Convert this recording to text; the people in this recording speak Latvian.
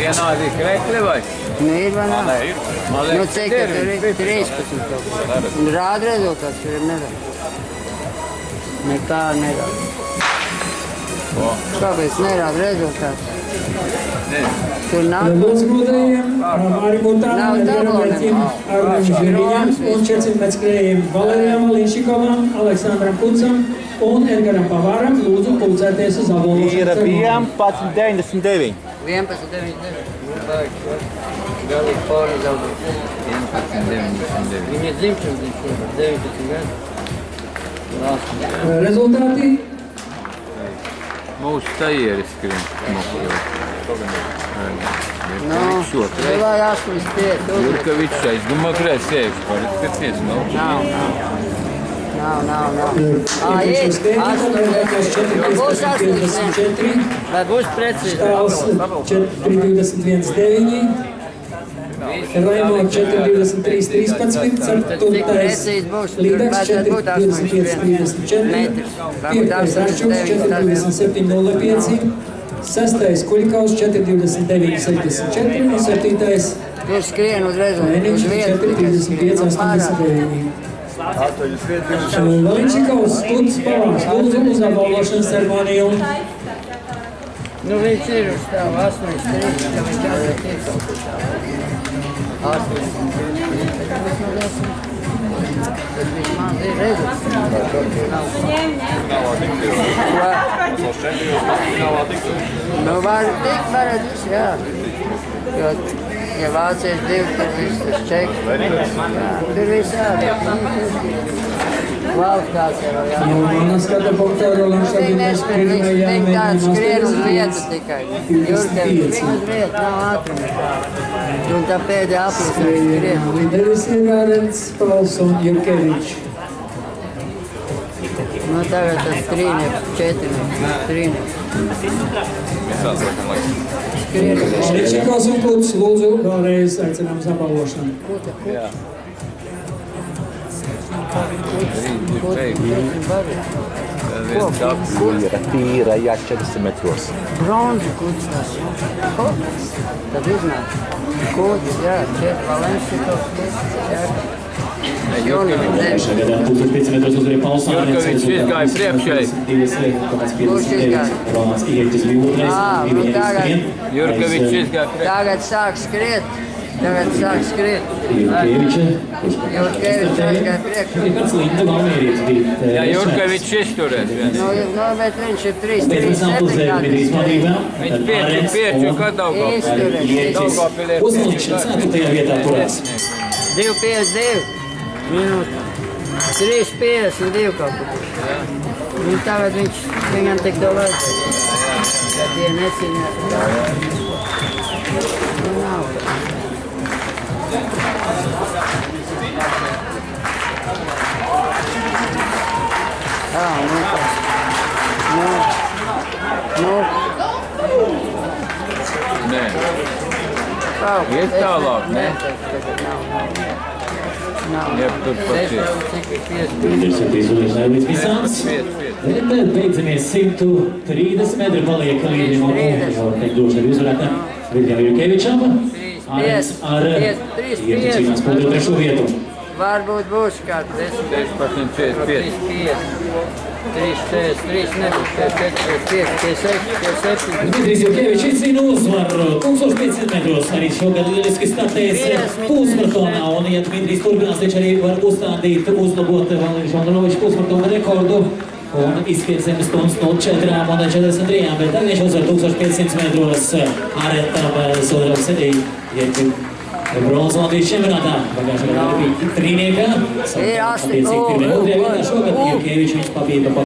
Vienādi krekli vai? Ir vai nav? Nē, ir. Man Nu, liekas, cik tur ir 13 kaut kas. Un rāda rezultāts, tur ir nevar. Nekā nerāda. Kāpēc nerāda rezultāts? Tur nav Lūdzgrūdējiem, Mārim Utānam, Edgaram Vērķim, Arnim Žiriņam un 400 skrējiem Valerijam Līšikovam, Aleksandram Kucam un Edgaram Pavāram lūdzu pulcēties uz apbalvošanas ceremoniju. 11,99. 11,99. Galīgi forma zaudēt. 11,99. Viņa ir dzimšanas 19 gadu. Rezultāti Mūsu tajieris skrien. Vai 85. Jurkavičs, es domāju, ka reiz sēž par skaties, nav. Nav. iepriekšējos tēmīgam, Būs 4,54, Vai būs precīzi? Štāls 4,21,9, Raimo 4,23,13, ceturtais Līdeks 4,25,34, piektais Račuks 4,27,05, sestais Kuļikaus 4,29,64 un septītais Tur skrien uzreiz un Mēniņš uz vietu. 4,25,89. Vaļņčikovs, Kuds, Pavārs, lūdzu uz apbalvošanas ceremoniju. Nu, viņš ir uz tāvu 8,3, ka viņš jāsaka tiek kaut kur tāvu. 8,3. Tas vismaz ir rezultāts. Nu, var tikt, varat visu, jā. Jo, ja vācies 2, tad viss tas čeks. Jā, tur viss jā. Kvalifikācija vēl jā. Manas skata punktā Rolands Šabīnais pirmajā Viņi tāds skrien uz vietu 25. tikai. Jurkevičs uz vietu, nav ātruma. Un tā pēdējā aplisē skrien. Līderis ir Gārens, Pauls un Jurkevičs. Nu, tagad tas strīnieks, 4 strīnieks. Visās laikam laikam. Skrien uz vietu. Šričikovs un Kuds, lūdzu vēlreiz aicinām uz apbalvošanu. Jā. Tīra, tīra, jā, 400 metros. Bronzi kuds tas. Tad iznāk. Kuds, jā, 4 Valenšikovs kuds, jā. Šajā gadā 1500 metros uzvarēja Pauls Ānets. Jurkavičs izgāja priekšēji. Kurš izgāja? Rolands Ieģis bija otrais. Nu tagad. Jurkavičs izgāja priekšēji. Tagad sāk skriet. Jurkeviča. Jurkevičs aizgāja priekšā. Arī pats Linda Valmierietis bija. Jā, Jurkavičs izturēs viens. Nu, bet viņš ir 3, Pēc 3, apuzē 7 bija smagībā. Viņš pieču, kad Izturēs. Uzmaņķis 4. vietā turās. 2,52 minūtes. 3,52 kaut kur. Un tagad viņam tik daudz vajadzēja. Tad tie necīnās. Nu, nav. Jā, nu tā. Nu. Nē. Kaut Iet tālāk, ne? Nav. Jeb tur pat ir. Līderis ir izvēlēšanai līdz visāns. Tad beidzamies 130 metri paliek līderim un tiek došana uzvarētājiem Viljam Jurkevičam. Ānets ar Ieģi cīnās par 3. vietu. Varbūt būs kāds 10, 15,45. 3,43, nebūs 4, 5, 6, 7. Dmitrijs Jurkevičs izcīna uzvaru 1500 metros. Arī šogad lieliski startēs pusmaratonā. Un, ja Dmitrijs turpinās, viņš arī var uzstādīt, uzlabot Valērijas Žondraloviča pusmaratona rekordu. Un izspied 7 stundas 04 un 43, bet tagad viņš uzvar 1500 metros Āretam Sodrabs bronzas Latvijas čempionātā. Pagājušajā gadā bija trīniekā. Ir 8. Attiecīgi pirmajā otrajā vietā šogad Jurkevičs viņš papīda.